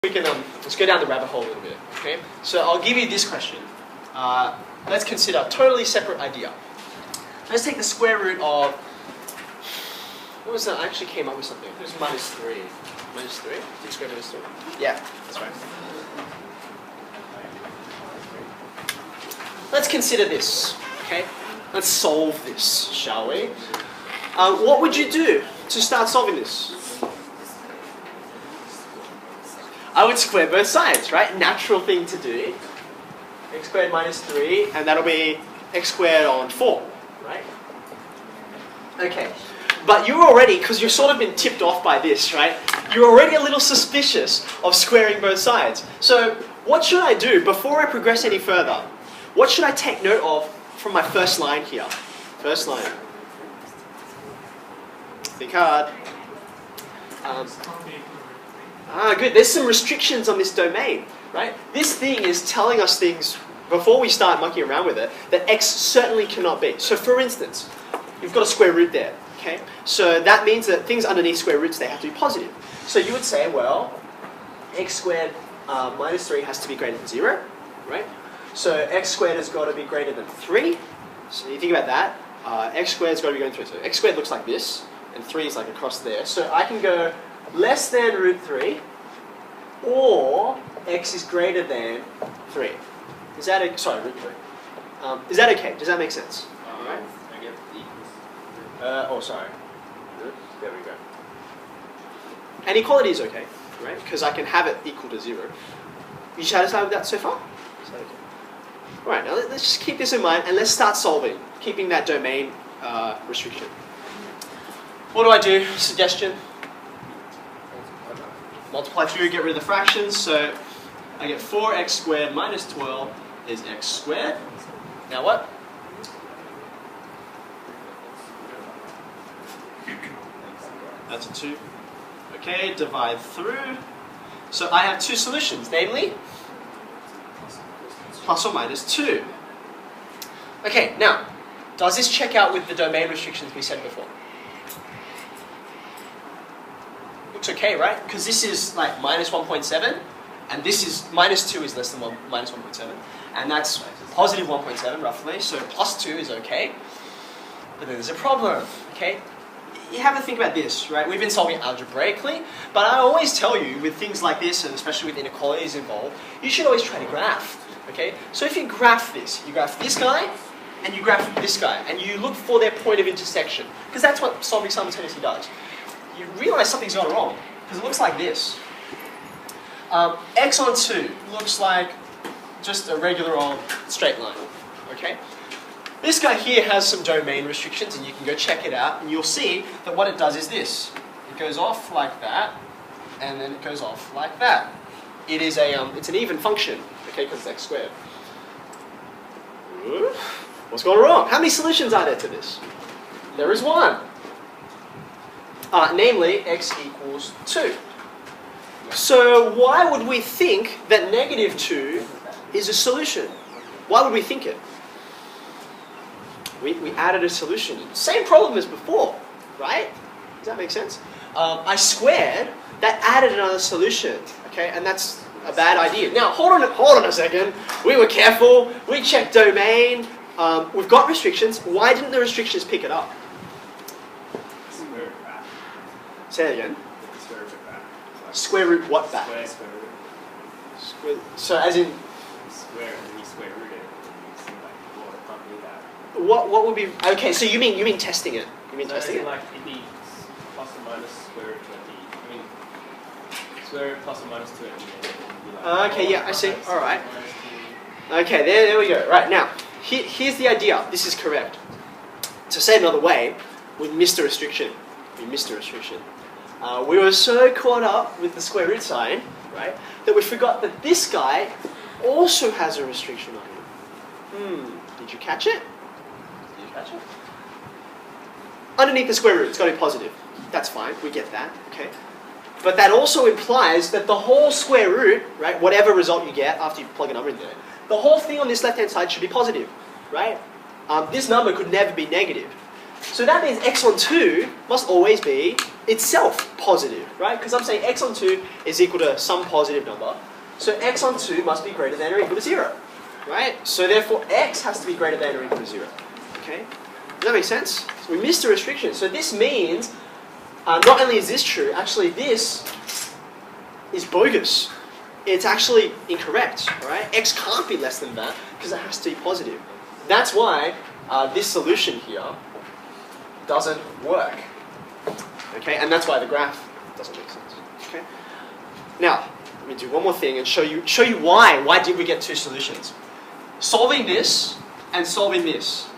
We can let's go down the rabbit hole a little bit. Okay, so I'll give you this question. Let's consider a totally separate idea. Let's take the square root of what was that? I actually came up with something. It was minus 3. Minus 3? Did square minus 3? Yeah, that's right. Let's consider this. Okay, let's solve this, shall we? What would you do to start solving this? I would square both sides, right? Natural thing to do. X squared minus 3, and that'll be x squared on 4, right? Okay, but you're already, because you've sort of been tipped off by this, right? You're already a little suspicious of squaring both sides. So what should I do before I progress any further? What should I take note of from my first line here? First line. Think hard. Good. There's some restrictions on this domain, right? This thing is telling us things before we start mucking around with it that x certainly cannot be. So for instance, you've got a square root there, okay? So that means that things underneath square roots, they have to be positive. So you would say, well, x squared minus 3 has to be greater than 0, right? So x squared has got to be greater than 3. So you think about that. X squared has got to be going through. So x squared looks like this, and 3 is like across there. So I can go less than root 3, or x is greater than 3. Is that root 3. Is that okay? Does that make sense? Right. I get equals. Sorry. There we go. And equality is okay, right? Because I can have it equal to 0. You satisfied with that so far? Is that okay? All right, now let's just keep this in mind and let's start solving, keeping that domain restriction. What do I do? Suggestion? Multiply through, get rid of the fractions, so I get 4x squared minus 12 is x squared. Now what? That's a 2. Okay, divide through. So I have two solutions, namely plus or minus 2. Okay, now, does this check out with the domain restrictions we said before? Looks okay, right? Because this is like minus 1.7, and this is minus 2 is less than minus 1.7, and that's positive 1.7 roughly, so plus 2 is okay. But then there's a problem, okay? You have to think about this, right? We've been solving algebraically, but I always tell you with things like this, and especially with inequalities involved, you should always try to graph, okay? So if you graph this, you graph this guy, and you graph this guy, and you look for their point of intersection, because that's what solving simultaneously does. You realize something's gone wrong, because it looks like this. X on 2 looks like just a regular old straight line, okay? This guy here has some domain restrictions, and you can go check it out, and you'll see that what it does is this. It goes off like that, and then it goes off like that. It is it's an even function, okay, because it's x squared. What's going wrong? How many solutions are there to this? There is one. Namely, x equals 2. So why would we think that negative 2 is a solution? Why would we think it? We added a solution. Same problem as before, right? Does that make sense? I squared, that added another solution, okay? And that's a bad idea. Now, hold on a second. We were careful. We checked domain. We've got restrictions. Why didn't the restrictions pick it up? Say that again. Square root back. Square root what back? Square Square, root. so as in... Square, and then you square root it. And you see like, well, it can't be that. What would be... Okay, so you mean testing it. You mean testing it? Like it be plus or minus square root 20. I mean, square root plus or minus 20. Like, Okay, yeah, I see. Alright. Okay, there we go. Right, now, here's the idea. This is correct. To say it another way, we missed a restriction. We missed a restriction. We were so caught up with the square root sign, right, that we forgot that this guy also has a restriction on him. Did you catch it? Did you catch it? Underneath the square root, it's got to be positive. That's fine, we get that, okay? But that also implies that the whole square root, right, whatever result you get after you plug a number in there, the whole thing on this left-hand side should be positive, right? This number could never be negative. So that means x on 2 must always be itself positive, right? Because I'm saying x on 2 is equal to some positive number. So x on 2 must be greater than or equal to 0, right? So therefore x has to be greater than or equal to 0, okay? Does that make sense? So we missed a restriction. So this means, not only is this true, actually this is bogus. It's actually incorrect, right? X can't be less than that because it has to be positive. That's why this solution here doesn't work, okay? And that's why the graph doesn't make sense, okay? Now, let me do one more thing and show you why. Why did we get two solutions? Solving this and solving this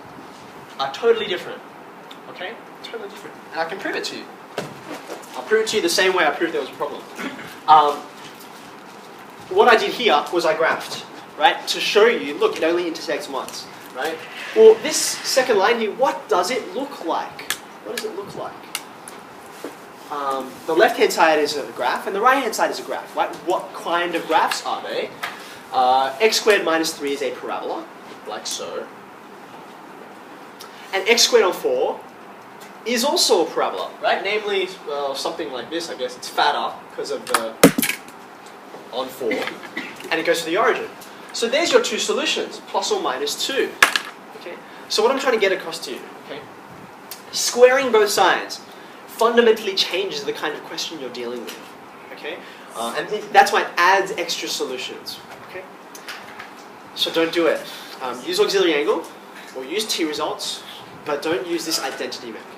are totally different, okay? Totally different. And I can prove it to you. I'll prove it to you the same way I proved there was a problem. What I did here was I graphed, right? To show you, look, it only intersects once, right? Well, this second line here, what does it look like? What does it look like? The left-hand side is a graph, and the right-hand side is a graph, right? What kind of graphs are they? X squared minus 3 is a parabola, like so. And x squared on 4 is also a parabola, right? Namely, something like this, I guess. It's fatter because of the on 4, and it goes to the origin. So there's your two solutions, plus or minus 2. Okay. So what I'm trying to get across to you, okay? Squaring both sides fundamentally changes the kind of question you're dealing with. Okay. And that's why it adds extra solutions. Okay. So don't do it. Use auxiliary angle or use t-results, but don't use this identity method.